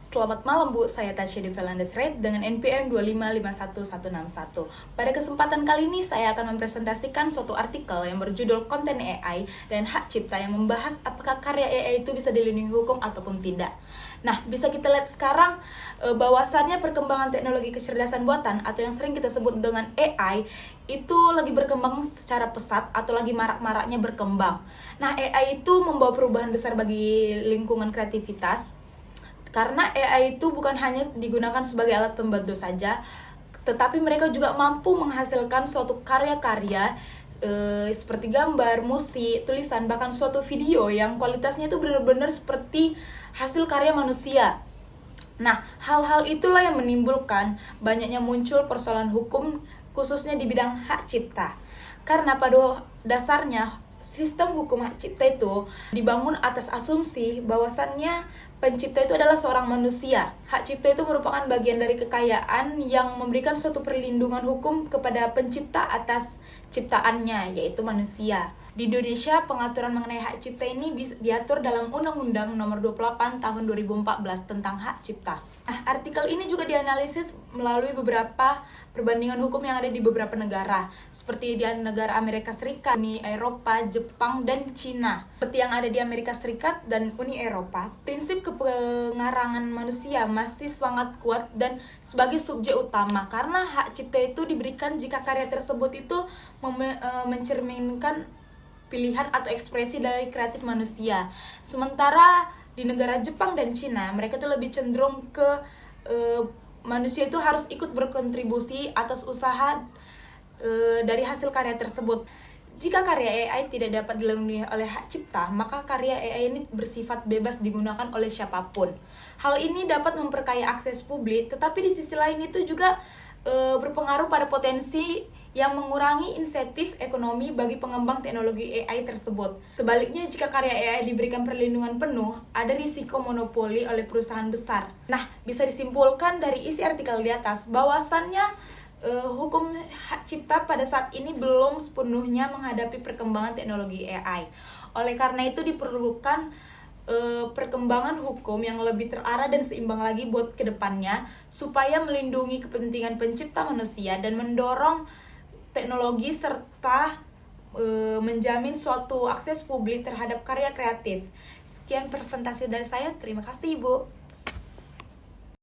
Selamat malam Bu, saya Tasya Develandes Red dengan NPM 2551161. Pada kesempatan kali ini saya akan mempresentasikan suatu artikel yang berjudul Konten AI dan Hak Cipta yang membahas apakah karya AI itu bisa dilindungi hukum ataupun tidak. Nah, bisa kita lihat sekarang bahwasannya perkembangan teknologi kecerdasan buatan atau yang sering kita sebut dengan AI itu lagi berkembang secara pesat atau lagi marak-maraknya berkembang. Nah, AI itu membawa perubahan besar bagi lingkungan kreativitas. Karena AI itu bukan hanya digunakan sebagai alat pembantu saja, tetapi mereka juga mampu menghasilkan suatu karya-karya seperti gambar, musik, tulisan, bahkan suatu video yang kualitasnya itu benar-benar seperti hasil karya manusia. Nah, hal-hal itulah yang menimbulkan banyaknya muncul persoalan hukum khususnya di bidang hak cipta. Karena pada dasarnya sistem hukum hak cipta itu dibangun atas asumsi bahwasannya pencipta itu adalah seorang manusia. Hak cipta itu merupakan bagian dari kekayaan yang memberikan suatu perlindungan hukum kepada pencipta atas ciptaannya, yaitu manusia. Di Indonesia, pengaturan mengenai hak cipta ini diatur dalam Undang-Undang Nomor 28 Tahun 2014 tentang hak cipta. Nah, artikel ini juga dianalisis melalui beberapa perbandingan hukum yang ada di beberapa negara, seperti di negara Amerika Serikat, Uni Eropa, Jepang, dan Cina. Seperti yang ada di Amerika Serikat dan Uni Eropa, prinsip kepengarangan manusia masih sangat kuat dan sebagai subjek utama, karena hak cipta itu diberikan jika karya tersebut itu mencerminkan pilihan atau ekspresi dari kreatif manusia. Sementara di negara Jepang dan Cina, mereka tuh lebih cenderung ke manusia itu harus ikut berkontribusi atas usaha dari hasil karya tersebut. Jika karya AI tidak dapat dilindungi oleh hak cipta, maka karya AI ini bersifat bebas digunakan oleh siapapun. Hal ini dapat memperkaya akses publik, tetapi di sisi lain itu juga berpengaruh pada potensi yang mengurangi insentif ekonomi bagi pengembang teknologi AI tersebut. Sebaliknya, jika karya AI diberikan perlindungan penuh, ada risiko monopoli oleh perusahaan besar. Nah, bisa disimpulkan dari isi artikel di atas bahwasannya hukum hak cipta pada saat ini belum sepenuhnya menghadapi perkembangan teknologi AI. Oleh karena itu diperlukan perkembangan hukum yang lebih terarah dan seimbang lagi buat kedepannya, supaya melindungi kepentingan pencipta manusia dan mendorong teknologi serta menjamin suatu akses publik terhadap karya kreatif. Sekian presentasi dari saya, terima kasih Ibu.